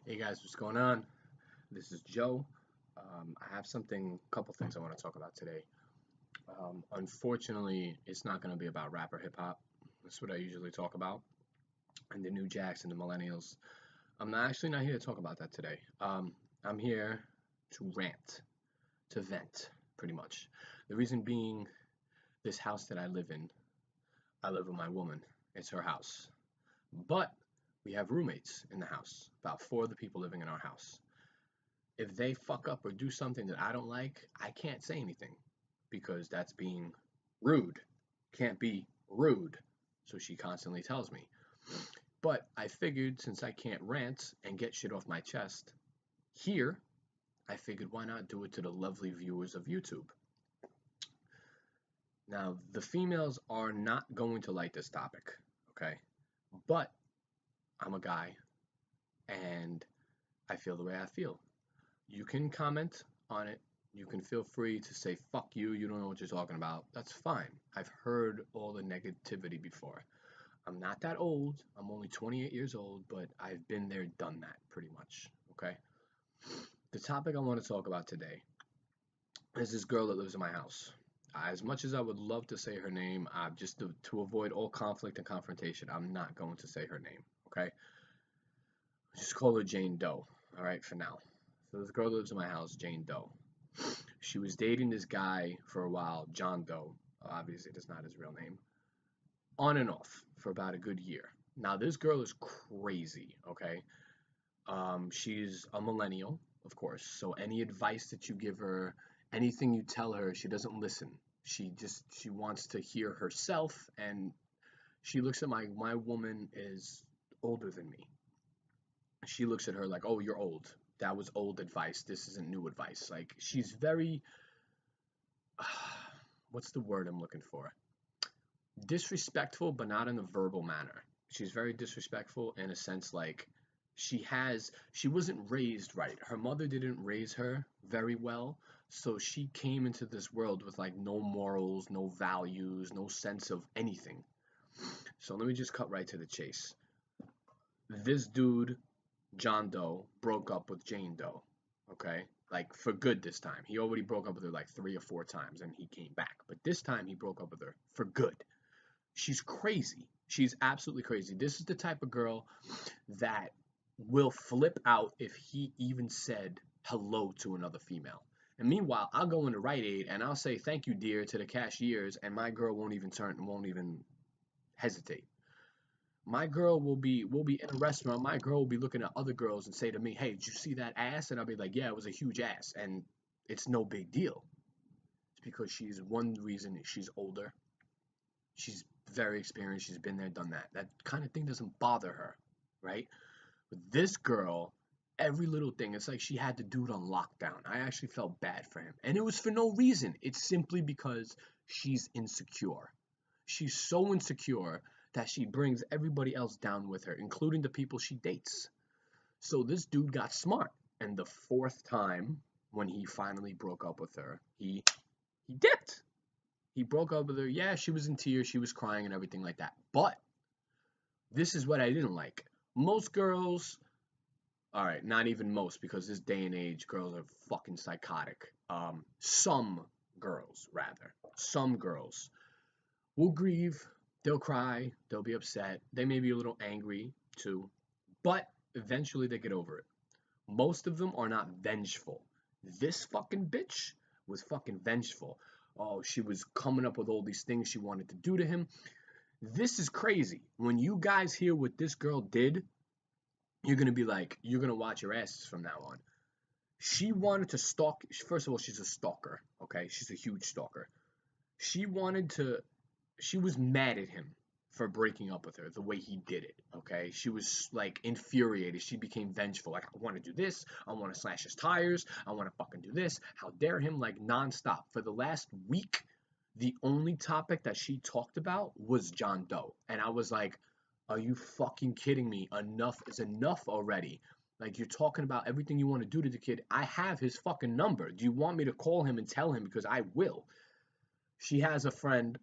Hey guys, what's going on? This is Joe. I have a couple things I want to talk about today. Unfortunately, it's not going to be about rap or hip hop. That's what I usually talk about, and the new jacks and the millennials. I'm not here to talk about that today. I'm here to rant, to vent, pretty much. The reason being, this house that I live with my woman. It's her house, but we have roommates in the house. About four of the people living in our house. If they fuck up or do something that I don't like, I can't say anything because that's being rude. Can't be rude. So she constantly tells me. But I figured since I can't rant and get shit off my chest here, I figured why not do it to the lovely viewers of YouTube? Now, the females are not going to like this topic, okay? But I'm a guy and I feel the way I feel. You can comment on it. You can feel free to say, fuck you, you don't know what you're talking about. That's fine. I've heard all the negativity before. I'm not that old. I'm only 28 years old, but I've been there, done that pretty much. Okay? The topic I want to talk about today is this girl that lives in my house. As much as I would love to say her name, just to avoid all conflict and confrontation, I'm not going to say her name. Okay? Just call her Jane Doe. All right, for now. So this girl lives in my house, Jane Doe. She was dating this guy for a while, John Doe. Obviously, that's not his real name. On and off for about a good year. Now, this girl is crazy, okay? She's a millennial, of course. So any advice that you give her, anything you tell her, she doesn't listen. She wants to hear herself, and she looks at my woman is older than me. She looks at her like, "Oh, you're old. That was old advice. This isn't new advice." Like she's very what's the word I'm looking for? Disrespectful, but not in a verbal manner. She's very disrespectful in a sense like she wasn't raised right. Her mother didn't raise her very well, so she came into this world with like no morals, no values, no sense of anything. So let me just cut right to the chase. This dude, John Doe, broke up with Jane Doe. Okay? Like for good this time. He already broke up with her like 3 or 4 times and he came back. But this time he broke up with her for good. She's crazy. She's absolutely crazy. This is the type of girl that will flip out if he even said hello to another female. And meanwhile, I'll go into Rite Aid and I'll say thank you, dear, to the cashiers, and my girl won't even hesitate. My girl will be in a restaurant. My girl will be looking at other girls and say to me, "Hey, did you see that ass?" And I'll be like, "Yeah, it was a huge ass," and it's no big deal. It's because she's one reason she's older. She's very experienced. She's been there, done that. That kind of thing doesn't bother her, right? But this girl, every little thing, it's like she had the dude on lockdown. I actually felt bad for him. And it was for no reason. It's simply because she's insecure. She's so insecure that she brings everybody else down with her, including the people she dates. So this dude got smart. And the fourth time when he finally broke up with her, he dipped. He broke up with her. Yeah, she was in tears, she was crying and everything like that. But this is what I didn't like. Most girls, all right, not even most, because this day and age, girls are fucking psychotic. Some girls, rather, some girls will grieve, they'll cry, they'll be upset, they may be a little angry too, but eventually they get over it. Most of them are not vengeful. This fucking bitch was fucking vengeful. Oh, she was coming up with all these things she wanted to do to him. This is crazy. When you guys hear what this girl did, you're gonna be like, you're gonna watch your asses from now on. She wanted to stalk. First of all, she's a stalker. Okay, she's a huge stalker. She wanted to. She was mad at him for breaking up with her the way he did it. Okay, she was like infuriated. She became vengeful. Like, I want to do this. I want to slash his tires. I want to fucking do this. How dare him? Like nonstop for the last week. The only topic that she talked about was John Doe. And I was like, are you fucking kidding me? Enough is enough already. Like, you're talking about everything you want to do to the kid. I have his fucking number. Do you want me to call him and tell him? Because I will. She has a friend,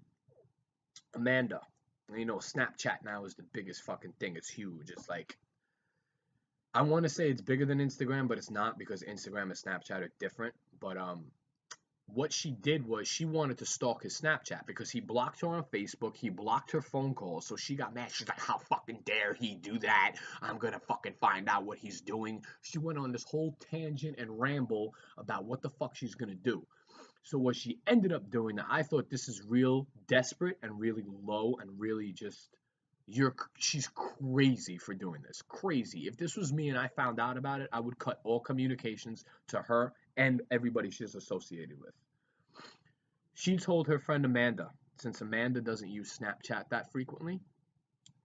Amanda. And Snapchat now is the biggest fucking thing. It's huge. It's like I want to say it's bigger than Instagram, but it's not because Instagram and Snapchat are different. But what she did was she wanted to stalk his Snapchat because he blocked her on Facebook. He blocked her phone calls. So she got mad. She's like, how fucking dare he do that? I'm going to fucking find out what he's doing. She went on this whole tangent and ramble about what the fuck she's going to do. So what she ended up doing, I thought this is real desperate and really low and really just she's crazy for doing this. Crazy. If this was me and I found out about it, I would cut all communications to her and everybody she's associated with. She told her friend Amanda, since Amanda doesn't use Snapchat that frequently,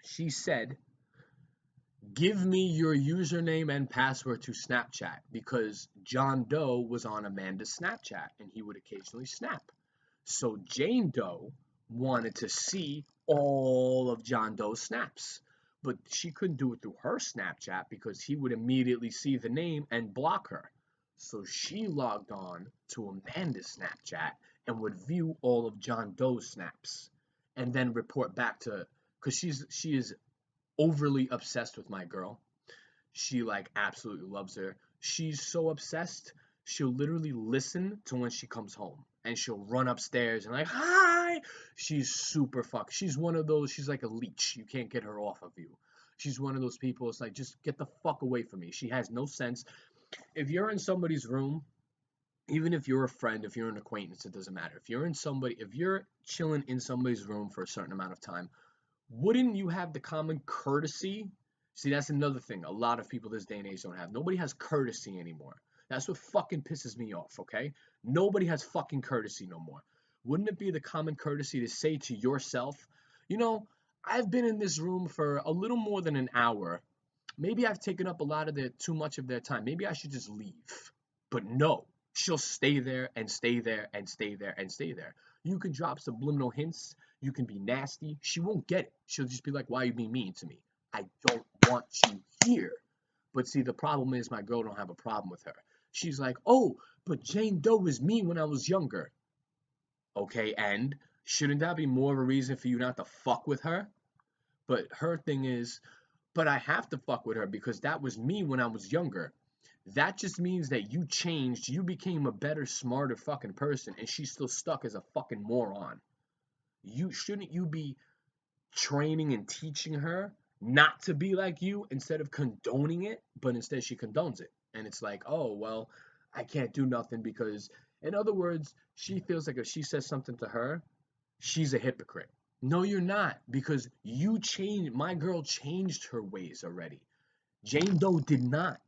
she said, give me your username and password to Snapchat because John Doe was on Amanda's Snapchat and he would occasionally snap. So Jane Doe wanted to see all of John Doe's snaps, but she couldn't do it through her Snapchat because he would immediately see the name and block her. So she logged on to Amanda's Snapchat and would view all of John Doe's snaps and then report back to, because she is overly obsessed with my girl. She like absolutely loves her. She's so obsessed, she'll literally listen to when she comes home and she'll run upstairs and like, hi. She's super fuck. She's one of those, she's like a leech. You can't get her off of you. She's one of those people, it's like, just get the fuck away from me. She has no sense. If you're in somebody's room, even if you're a friend, if you're an acquaintance, it doesn't matter. If you're chilling in somebody's room for a certain amount of time, wouldn't you have the common courtesy? See, that's another thing a lot of people this day and age don't have. Nobody has courtesy anymore. That's what fucking pisses me off, okay? Nobody has fucking courtesy no more. Wouldn't it be the common courtesy to say to yourself, you know, I've been in this room for a little more than an hour. Maybe I've taken up a lot of too much of their time. Maybe I should just leave. But no, she'll stay there and stay there and stay there and stay there. You can drop subliminal hints. You can be nasty. She won't get it. She'll just be like, why are you being mean to me? I don't want you here. But see, the problem is my girl don't have a problem with her. She's like, oh, but Jane Doe was me when I was younger. Okay, and shouldn't that be more of a reason for you not to fuck with her? But her thing is, but I have to fuck with her because that was me when I was younger. That just means that you changed, you became a better, smarter fucking person, and she's still stuck as a fucking moron. Shouldn't you be training and teaching her not to be like you instead of condoning it? But instead she condones it. And it's like, oh well, I can't do nothing because, in other words, she feels like if she says something to her, she's a hypocrite. No, you're not, because you changed. My girl changed her ways already. Jane Doe did not.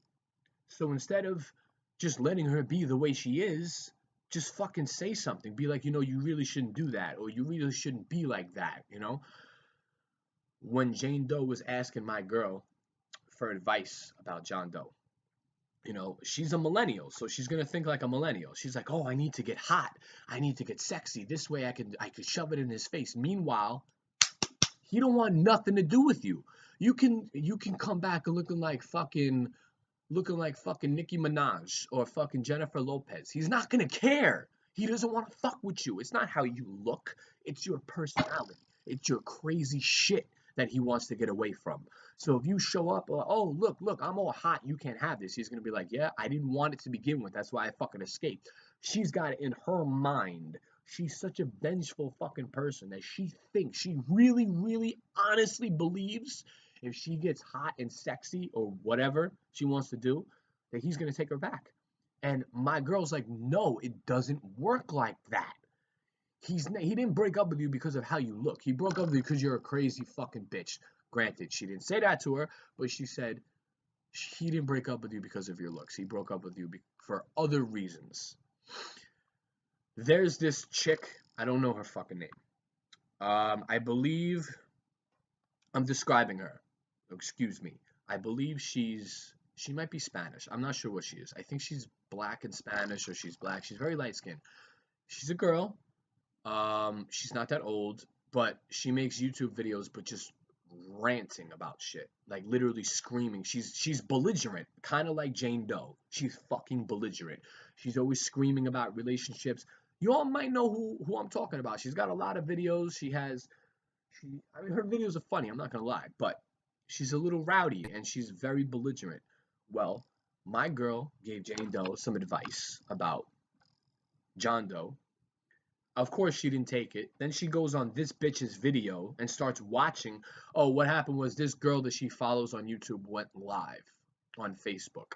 So instead of just letting her be the way she is, just fucking say something. Be like, you really shouldn't do that, or you really shouldn't be like that. When Jane Doe was asking my girl for advice about John Doe, she's a millennial, so she's gonna think like a millennial. She's like, oh, I need to get hot. I need to get sexy. This way I could shove it in his face. Meanwhile, he don't want nothing to do with you. You can come back looking like fucking Nicki Minaj or fucking Jennifer Lopez. He's not gonna care. He doesn't want to fuck with you. It's not how you look. It's your personality. It's your crazy shit that he wants to get away from. So if you show up, oh look, I'm all hot. You can't have this. He's gonna be like, yeah, I didn't want it to begin with. That's why I fucking escaped. She's got it in her mind. She's such a vengeful fucking person that she really, really, honestly believes if she gets hot and sexy or whatever she wants to do, that he's gonna take her back. And my girl's like, no, it doesn't work like that. He didn't break up with you because of how you look. He broke up with you because you're a crazy fucking bitch. Granted, she didn't say that to her, but she said he didn't break up with you because of your looks. He broke up with you for other reasons. There's this chick. I don't know her fucking name. I believe I'm describing her. Excuse me. I believe she might be Spanish. I'm not sure what she is. I think she's black and Spanish, or she's black. She's very light skinned. She's a girl. She's not that old, but she makes YouTube videos, but just ranting about shit, like literally screaming. She's belligerent, kind of like Jane Doe. She's fucking belligerent. She's always screaming about relationships. You all might know who I'm talking about. She's got a lot of videos. I mean, her videos are funny. I'm not gonna lie, but she's a little rowdy and she's very belligerent. Well, my girl gave Jane Doe some advice about John Doe. Of course, she didn't take it. Then she goes on this bitch's video and starts watching. Oh, what happened was this girl that she follows on YouTube went live on Facebook.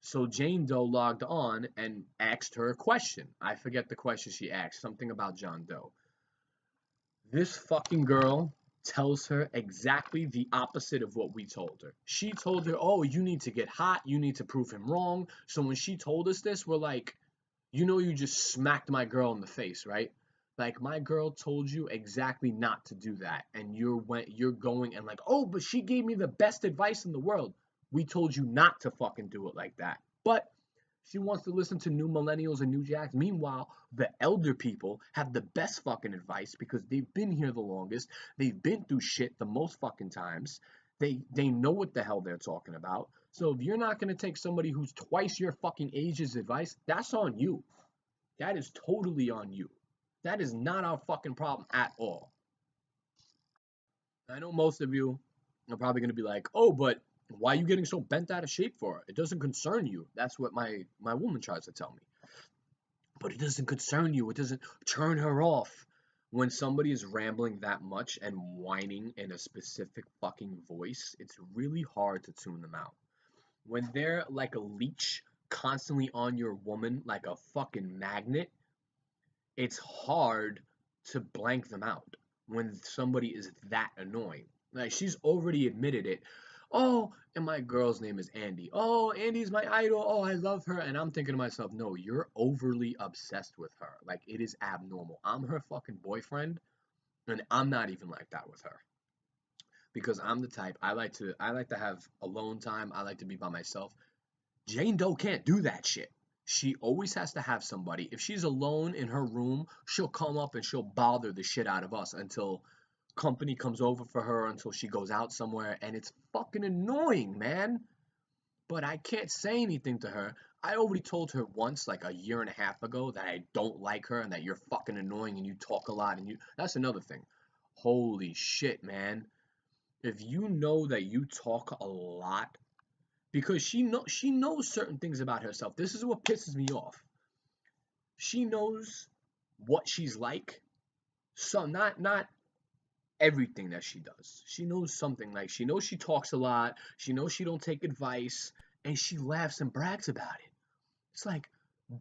So Jane Doe logged on and asked her a question. I forget the question she asked, something about John Doe. This fucking girl tells her exactly the opposite of what we told her. She told her, oh, you need to get hot. You need to prove him wrong. So when she told us this, we're like, you just smacked my girl in the face, right? Like my girl told you exactly not to do that, and you're going and like, oh, but she gave me the best advice in the world. We told you not to fucking do it like that. But she wants to listen to new millennials and new jacks. Meanwhile, the elder people have the best fucking advice because they've been here the longest. They've been through shit the most fucking times. They know what the hell they're talking about. So if you're not gonna take somebody who's twice your fucking age's advice, that's on you. That is totally on you. That is not our fucking problem at all. I know most of you are probably gonna be like, oh, but why are you getting so bent out of shape for? It doesn't concern you. That's what my woman tries to tell me. But it doesn't concern you. It doesn't turn her off. When somebody is rambling that much and whining in a specific fucking voice, it's really hard to tune them out. When they're like a leech constantly on your woman, like a fucking magnet, it's hard to blank them out when somebody is that annoying. Like she's already admitted it. Oh, and my girl's name is Andy. Oh, Andy's my idol. Oh, I love her. And I'm thinking to myself, no, you're overly obsessed with her. Like it is abnormal. I'm her fucking boyfriend, and I'm not even like that with her. Because I'm the type I like to have alone time. I like to be by myself. Jane Doe can't do that shit. She always has to have somebody. If she's alone in her room, she'll come up and she'll bother the shit out of us until company comes over for her, until she goes out somewhere, and it's fucking annoying, man. But I can't say anything to her. I already told her once, like a year and a half ago, that I don't like her and that you're fucking annoying and you talk a lot and you. That's another thing. Holy shit, man. If you know that you talk a lot because she knows certain things about herself. This is what pisses me off. She knows what she's like. So not everything that she does. She knows something like she knows she talks a lot. She knows she don't take advice, and she laughs and brags about it. It's like,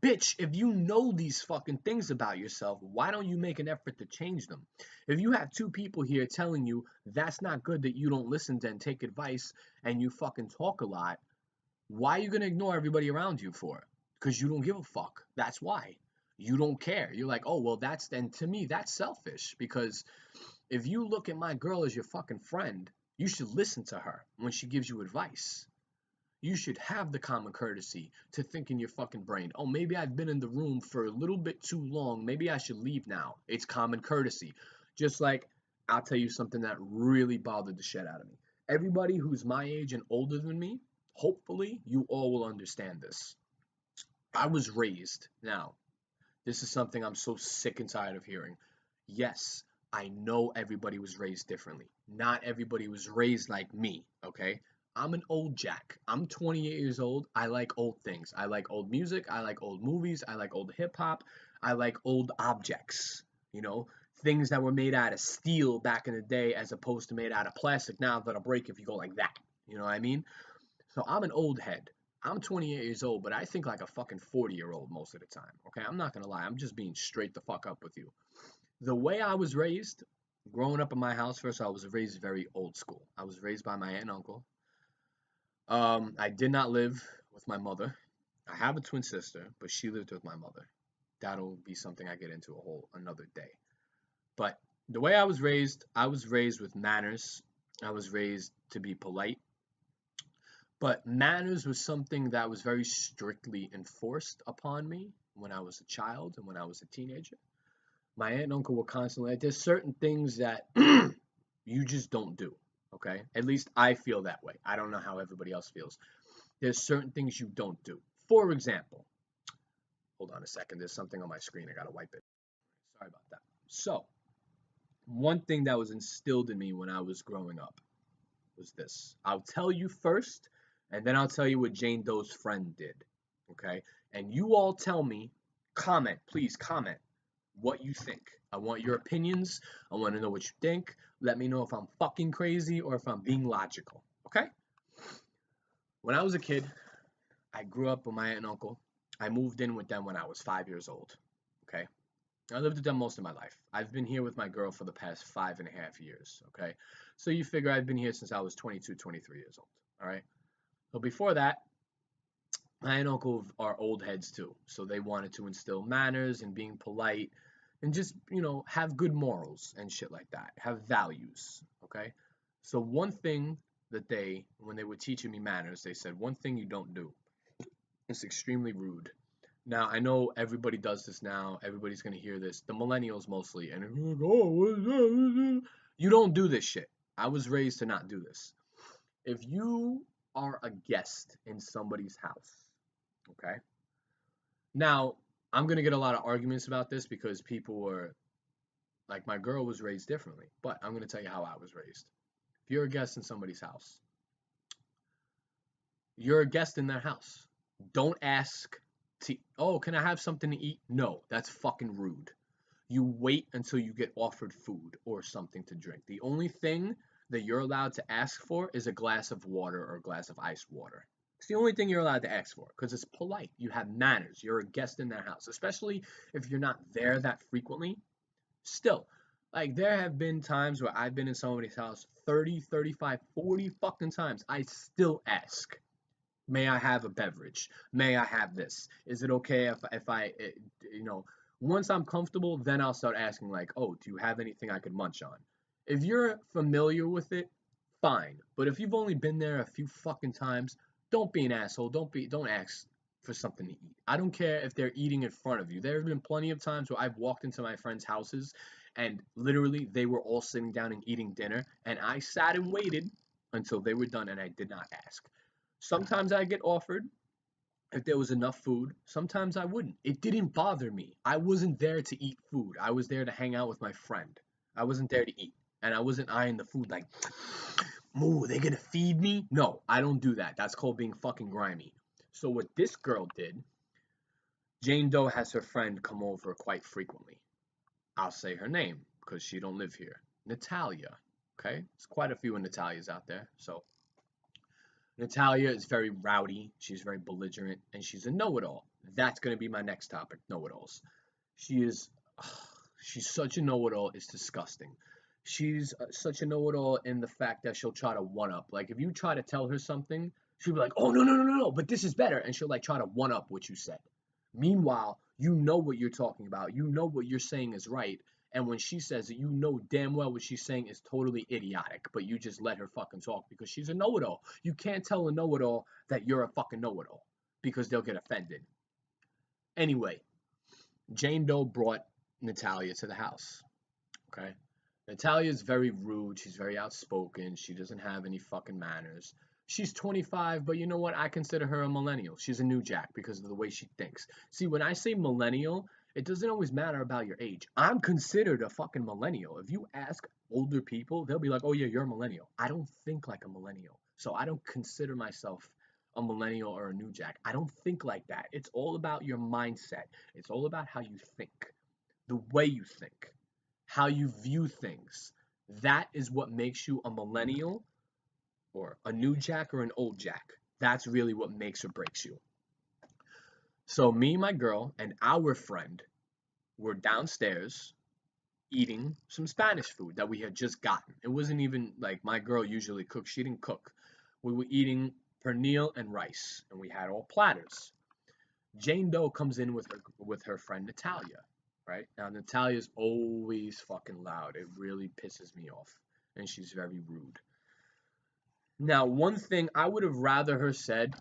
bitch, if you know these fucking things about yourself, why don't you make an effort to change them? If you have two people here telling you that's not good, that you don't listen to and take advice, and you fucking talk a lot, why are you gonna ignore everybody around you for it? Because you don't give a fuck. That's why. You don't care. You're like, oh well, that's then to me that's selfish. Because if you look at my girl as your fucking friend, you should listen to her when she gives you advice. You should have the common courtesy to think in your fucking brain, oh, maybe I've been in the room for a little bit too long. Maybe I should leave now. It's common courtesy. Just like, I'll tell you something that really bothered the shit out of me. Everybody who's my age and older than me, hopefully you all will understand this. I was raised. Now, this is something I'm so sick and tired of hearing. Yes, I know everybody was raised differently. Not everybody was raised like me, okay? I'm an old jack. I'm 28 years old. I like old things. I like old music. I like old movies. I like old hip hop. I like old objects, you know, things that were made out of steel back in the day as opposed to made out of plastic now that'll break if you go like that. You know what I mean? So I'm an old head. I'm 28 years old, but I think like a fucking 40-year-old most of the time. Okay, I'm not gonna lie. I'm just being straight the fuck up with you. The way I was raised, growing up in my house, first I was raised very old school. I was raised by my aunt and uncle. I did not live with my mother. I have a twin sister, but she lived with my mother. That'll be something I get into a whole another day. But the way I was raised with manners. I was raised to be polite. But manners was something that was very strictly enforced upon me when I was a child and when I was a teenager. My aunt and uncle were constantly like, there's certain things that you just don't do. Okay. At least I feel that way. I don't know how everybody else feels. There's certain things you don't do. For example, hold on a second. There's something on my screen. I got to wipe it. Sorry about that. So, one thing that was instilled in me when I was growing up was this. I'll tell you first, And then I'll tell you what Jane Doe's friend did. Okay? And you all tell me, comment, please comment what you think. I want your opinions. I want to know what you think. Let me know if I'm fucking crazy or if I'm being logical. Okay? When I was a kid, I grew up with my aunt and uncle. I moved in with them when I was 5 years old. Okay? I lived with them most of my life. I've been here with my girl for the past 5.5 years. Okay? So you figure I've been here since I was 22, 23 years old. All right? So before that, my aunt and uncle are old heads too. So they wanted to instill manners and being polite and just, have good morals and shit like that. Have values. Okay? So one thing that when they were teaching me manners, they said, one thing you don't do. It's extremely rude. Now, I know everybody does this now. Everybody's going to hear this. The millennials mostly. And they're like, oh, what's that? You don't do this shit. I was raised to not do this. If you are a guest in somebody's house, okay? Now, I'm going to get a lot of arguments about this because people were like, my girl was raised differently. But I'm going to tell you how I was raised. If you're a guest in somebody's house, you're a guest in their house. Don't ask oh, can I have something to eat? No, that's fucking rude. You wait until you get offered food or something to drink. The only thing that you're allowed to ask for is a glass of water or a glass of iced water. It's the only thing you're allowed to ask for because it's polite. You have manners. You're a guest in their house, especially if you're not there that frequently. Still, like there have been times where I've been in somebody's house 30, 35, 40 fucking times. I still ask. May I have a beverage? May I have this? Is it okay if you know, once I'm comfortable, then I'll start asking like, oh, do you have anything I could munch on? If you're familiar with it, fine. But if you've only been there a few fucking times, don't be an asshole. Don't ask for something to eat. I don't care if they're eating in front of you. There have been plenty of times where I've walked into my friends' houses and literally they were all sitting down and eating dinner, and I sat and waited until they were done and I did not ask. Sometimes I get offered if there was enough food. Sometimes I wouldn't. It didn't bother me. I wasn't there to eat food. I was there to hang out with my friend. I wasn't there to eat. And I wasn't eyeing the food like, moo, they're gonna feed me? No, I don't do that. That's called being fucking grimy. So what this girl did, Jane Doe has her friend come over quite frequently. I'll say her name because she don't live here. Natalia. Okay? There's quite a few of Natalias out there. So Natalia is very rowdy, she's very belligerent, and she's a know-it-all. That's going to be my next topic, know-it-alls. She is, she's such a know-it-all, it's disgusting. She's such a know-it-all in the fact that she'll try to one-up. Like, if you try to tell her something, she'll be like, oh, no, no, no, no, no, but this is better. And she'll, like, try to one-up what you said. Meanwhile, you know what you're talking about. You know what you're saying is right. And when she says it, you know damn well what she's saying is totally idiotic, but you just let her fucking talk because she's a know-it-all. You can't tell a know-it-all that you're a fucking know-it-all because they'll get offended. Anyway, Jane Doe brought Natalia to the house. Okay? Natalia is very rude. She's very outspoken. She doesn't have any fucking manners. She's 25, but you know what? I consider her a millennial. She's a new jack because of the way she thinks. See, when I say millennial, it doesn't always matter about your age. I'm considered a fucking millennial. If you ask older people, they'll be like, oh yeah, you're a millennial. I don't think like a millennial. So I don't consider myself a millennial or a new jack. I don't think like that. It's all about your mindset. It's all about how you think, the way you think, how you view things. That is what makes you a millennial or a new jack or an old jack. That's really what makes or breaks you. So me, my girl, and our friend were downstairs eating some Spanish food that we had just gotten. It wasn't even like my girl usually cooks. She didn't cook. We were eating pernil and rice, and we had all platters. Jane Doe comes in with her friend Natalia, right? Now Natalia's always fucking loud. It really pisses me off, and she's very rude. Now, one thing I would have rather her said,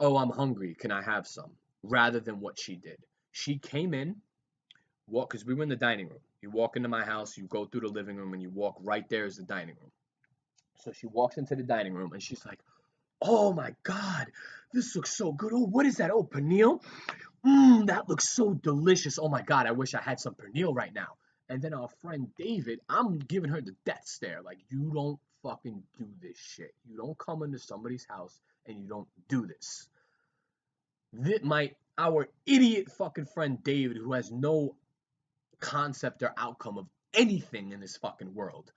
"Oh, I'm hungry. Can I have some?" rather than what she did. She came in, because we were in the dining room. You walk into my house, you go through the living room, and you walk right there is the dining room. So she walks into the dining room, and she's like, "Oh my God, this looks so good. Oh, what is that? Oh, pernil? That looks so delicious. Oh my God, I wish I had some pernil right now." And then our friend David, I'm giving her the death stare. Like, you don't fucking do this shit. You don't come into somebody's house and you don't do this. Our idiot fucking friend David, who has no concept or outcome of anything in this fucking world.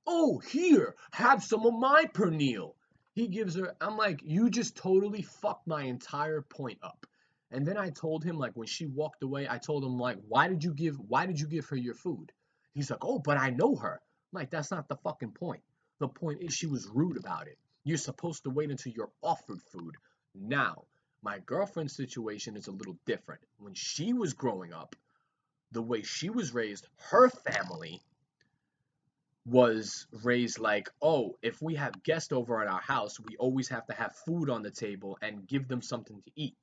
Oh, here, have some of my pernil. He gives her, I'm like, you just totally fucked my entire point up. And then I told him, like, when she walked away, I told him, like, why did you give her your food? He's like, oh, but I know her. I'm like, that's not the fucking point. The point is she was rude about it. You're supposed to wait until you're offered food. Now, my girlfriend's situation is a little different. When she was growing up, the way she was raised, her family was raised like, oh, if we have guests over at our house, we always have to have food on the table and give them something to eat.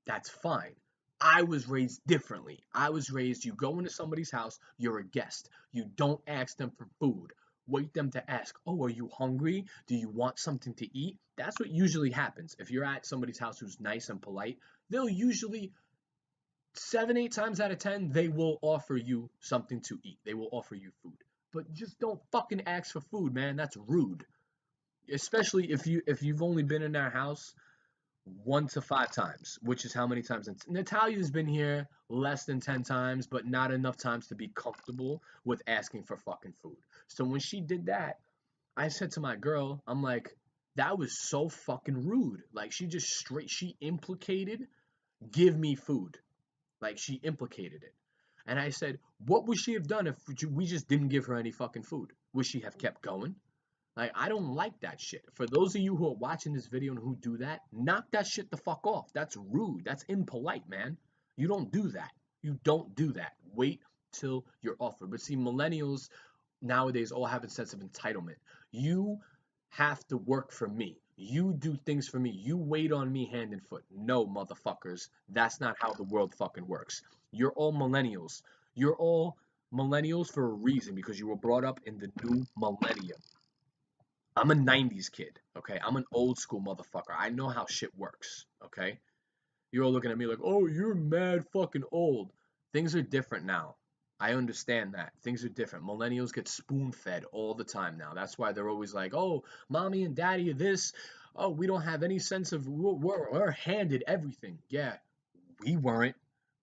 That's fine. I was raised differently. I was raised, you go into somebody's house, you're a guest. You don't ask them for food. Wait them to ask, oh, are you hungry? Do you want something to eat? That's what usually happens. If you're at somebody's house who's nice and polite, they'll usually 7, 8 times out of 10, they will offer you something to eat. They will offer you food. But just don't fucking ask for food, man. That's rude. Especially if you've only been in their house 1 to 5 times, which is how many times Natalia's been here less than 10 times, but not enough times to be comfortable with asking for fucking food. So when she did that, I said to my girl, I'm like, that was so fucking rude. Like she implicated, give me food. Like she implicated it. And I said, what would she have done if we just didn't give her any fucking food? Would she have kept going? Like, I don't like that shit. For those of you who are watching this video and who do that, knock that shit the fuck off. That's rude. That's impolite, man. You don't do that. You don't do that. Wait till you're offered. But see, millennials nowadays all have a sense of entitlement. You have to work for me. You do things for me. You wait on me hand and foot. No, motherfuckers. That's not how the world fucking works. You're all millennials. You're all millennials for a reason because you were brought up in the new millennium. I'm a 90s kid, okay? I'm an old school motherfucker. I know how shit works, okay? You're all looking at me like, oh, you're mad fucking old. Things are different now. I understand that. Things are different. Millennials get spoon fed all the time now. That's why they're always like, oh, mommy and daddy are this. Oh, we don't have any sense of, we're handed everything. Yeah, we weren't.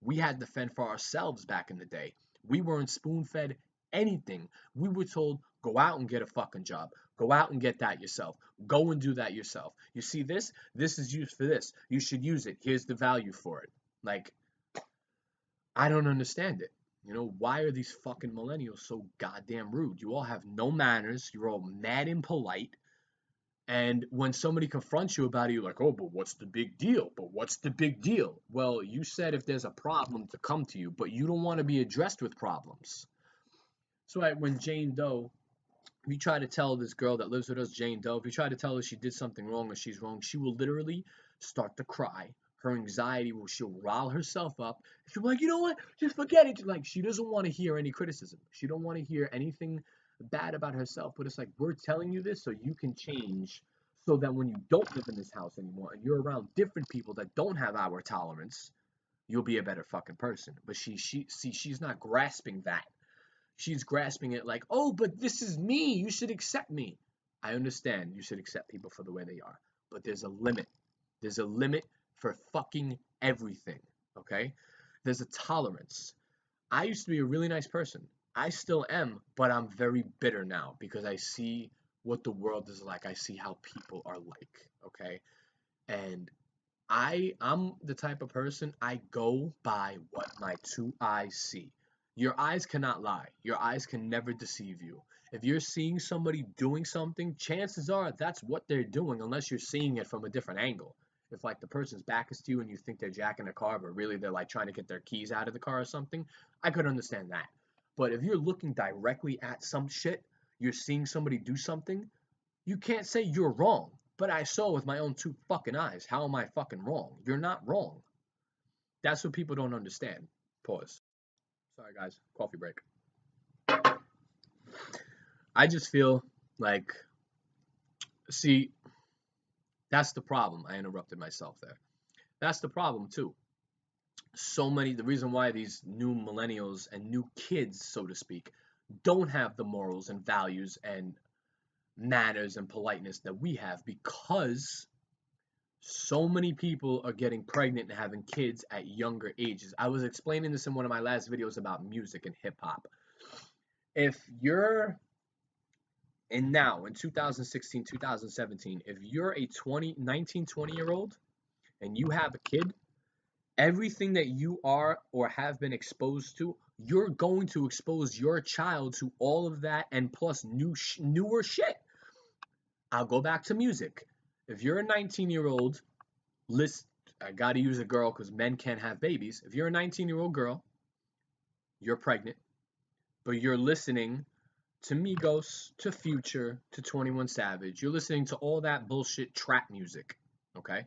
We had to fend for ourselves back in the day. We weren't spoon fed anything. We were told, go out and get a fucking job. Go out and get that yourself. Go and do that yourself. You see this? This is used for this. You should use it. Here's the value for it. Like, I don't understand it. You know, why are these fucking millennials so goddamn rude? You all have no manners. You're all mad and polite. And when somebody confronts you about it, you're like, oh, but what's the big deal? But what's the big deal? Well, you said if there's a problem to come to you, but you don't want to be addressed with problems. So when Jane Doe, if you try to tell this girl that lives with us, Jane Doe, if you try to tell her she did something wrong or she's wrong, she will literally start to cry. Her anxiety will, she'll rile herself up. She'll be like, you know what? Just forget it. Like, she doesn't want to hear any criticism. She don't want to hear anything bad about herself. But it's like, we're telling you this so you can change so that when you don't live in this house anymore and you're around different people that don't have our tolerance, you'll be a better fucking person. But she's not grasping that. She's grasping it like, oh, but this is me. You should accept me. I understand you should accept people for the way they are. But there's a limit. There's a limit for fucking everything. Okay? There's a tolerance. I used to be a really nice person. I still am, but I'm very bitter now because I see what the world is like. I see how people are like. Okay? And I'm the type of person, I go by what my 2 eyes see. Your eyes cannot lie. Your eyes can never deceive you. If you're seeing somebody doing something, chances are that's what they're doing unless you're seeing it from a different angle. If like the person's back is to you and you think they're jacking a car, but really they're like trying to get their keys out of the car or something, I could understand that. But if you're looking directly at some shit, you're seeing somebody do something, you can't say you're wrong. But I saw with my own 2 fucking eyes. How am I fucking wrong? You're not wrong. That's what people don't understand. Pause. Sorry, guys. Coffee break. I just feel like, see, that's the problem. I interrupted myself there. That's the problem, too. The reason why these new millennials and new kids, so to speak, don't have the morals and values and manners and politeness that we have because So many people are getting pregnant and having kids at younger ages. I was explaining this in one of my last videos about music and hip hop. If you're and now in 2016, 2017, if you're a 19, 20-year old and you have a kid, everything that you are or have been exposed to, you're going to expose your child to all of that and plus newer shit. I'll go back to music. If you're a 19-year-old, list I got to use a girl because men can't have babies. If you're a 19-year-old girl, you're pregnant, but you're listening to Migos, to Future, to 21 Savage. You're listening to all that bullshit trap music, okay?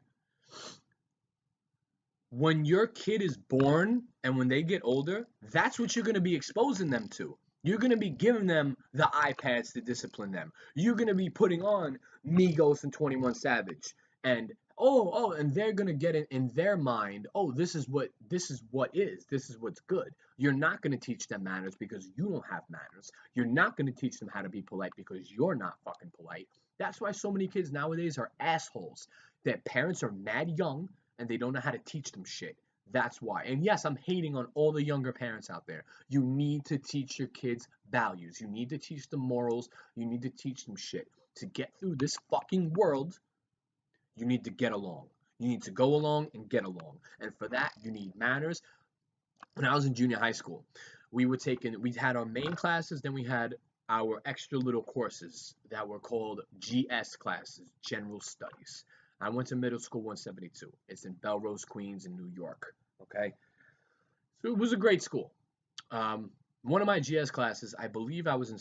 When your kid is born and when they get older, that's what you're going to be exposing them to. You're going to be giving them the iPads to discipline them. You're going to be putting on Migos and 21 Savage. And and they're going to get it in their mind, oh, this is what's good. You're not going to teach them manners because you don't have manners. You're not going to teach them how to be polite because you're not fucking polite. That's why so many kids nowadays are assholes. Their parents are mad young and they don't know how to teach them shit. That's why. And yes, I'm hating on all the younger parents out there. You need to teach your kids values. You need to teach them morals. You need to teach them shit. To get through this fucking world, you need to get along. You need to go along and get along. And for that, you need manners. When I was in junior high school, we had our main classes, then we had our extra little courses that were called GS classes, General Studies. I went to middle school 172. It's in Belrose, Queens, in New York. Okay, so it was a great school. One of my GS classes, I believe I was in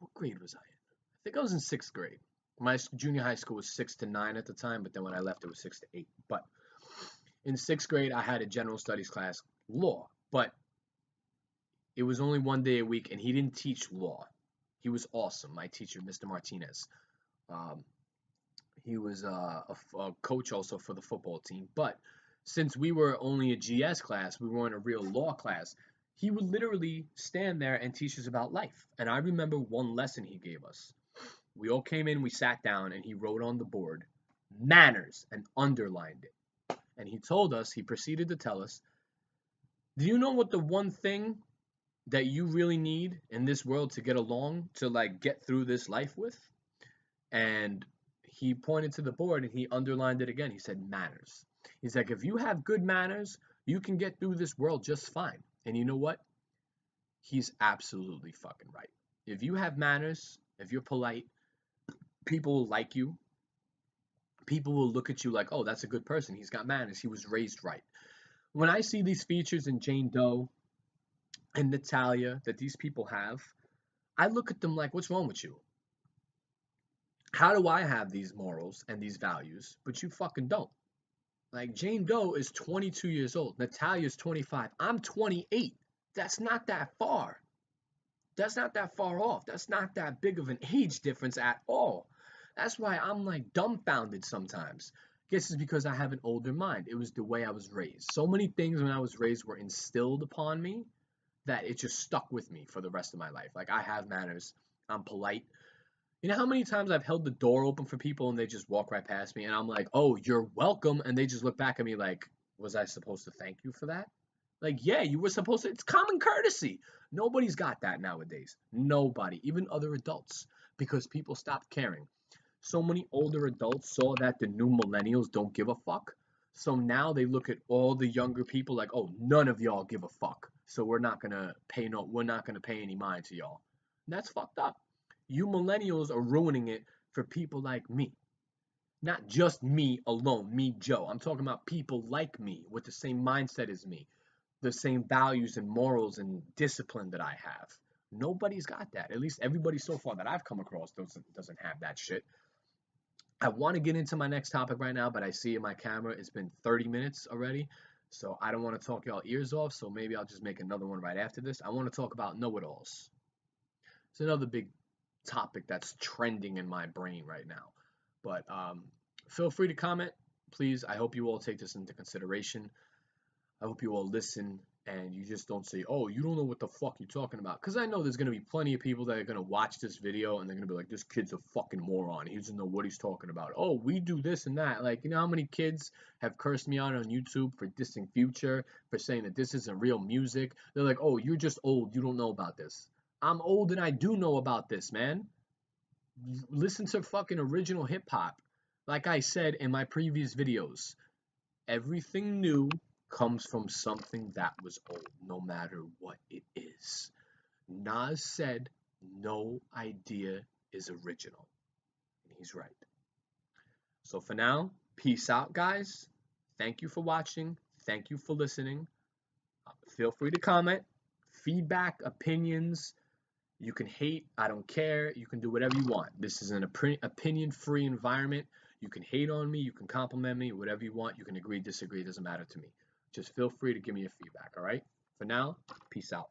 what grade was I in? I think I was in sixth grade. My junior high school was 6 to 9 at the time, but then when I left, it was 6 to 8. But in sixth grade, I had a general studies class, law, but it was only one day a week, and he didn't teach law. He was awesome, my teacher, Mr. Martinez. Um, he was a coach also for the football team. But since we were only a GS class, we weren't a real law class. He would literally stand there and teach us about life. And I remember one lesson he gave us. We all came in, we sat down, and he wrote on the board, manners, and underlined it. And he proceeded to tell us, do you know what the one thing that you really need in this world to get along, to like get through this life with? And he pointed to the board and he underlined it again. He said, manners. He's like, if you have good manners, you can get through this world just fine. And you know what? He's absolutely fucking right. If you have manners, if you're polite, people will like you. People will look at you like, oh, that's a good person. He's got manners. He was raised right. When I see these features in Jane Doe and Natalia that these people have, I look at them like, what's wrong with you? How do I have these morals and these values, but you fucking don't? Like, Jane Doe is 22 years old. Natalia's 25. I'm 28. That's not that far. That's not that far off. That's not that big of an age difference at all. That's why I'm like dumbfounded sometimes. Guess it's because I have an older mind. It was the way I was raised. So many things when I was raised were instilled upon me that it just stuck with me for the rest of my life. Like, I have manners. I'm polite. You know how many times I've held the door open for people and they just walk right past me and I'm like, oh, you're welcome. And they just look back at me like, was I supposed to thank you for that? Like, yeah, you were supposed to. It's common courtesy. Nobody's got that nowadays. Nobody, even other adults, because people stopped caring. So many older adults saw that the new millennials don't give a fuck. So now they look at all the younger people like, oh, none of y'all give a fuck. So we're not gonna pay any mind to y'all. And that's fucked up. You millennials are ruining it for people like me. Not just me alone, me Joe. I'm talking about people like me with the same mindset as me, the same values and morals and discipline that I have. Nobody's got that. At least everybody so far that I've come across doesn't have that shit. I want to get into my next topic right now, but I see in my camera it's been 30 minutes already. So I don't want to talk y'all ears off, so maybe I'll just make another one right after this. I want to talk about know-it-alls. It's another big topic that's trending in my brain right now. But feel free to comment, please. I hope you all take this into consideration. I hope you all listen and you just don't say, "Oh, you don't know what the fuck you're talking about." Because I know there's gonna be plenty of people that are gonna watch this video and they're gonna be like, "This kid's a fucking moron. He doesn't know what he's talking about." Oh, we do this and that. Like, you know how many kids have cursed me out on YouTube for dissing Future, for saying that this isn't real music? They're like, "Oh, you're just old. You don't know about this." I'm old and I do know about this, man. Listen to fucking original hip hop. Like I said in my previous videos, everything new comes from something that was old, no matter what it is. Nas said, no idea is original. And he's right. So for now, peace out, guys. Thank you for watching. Thank you for listening. Feel free to comment, feedback, opinions. You can hate, I don't care. You can do whatever you want. This is an opinion free environment. You can hate on me, you can compliment me, whatever you want. You can agree, disagree, it doesn't matter to me. Just feel free to give me your feedback, all right? For now, peace out.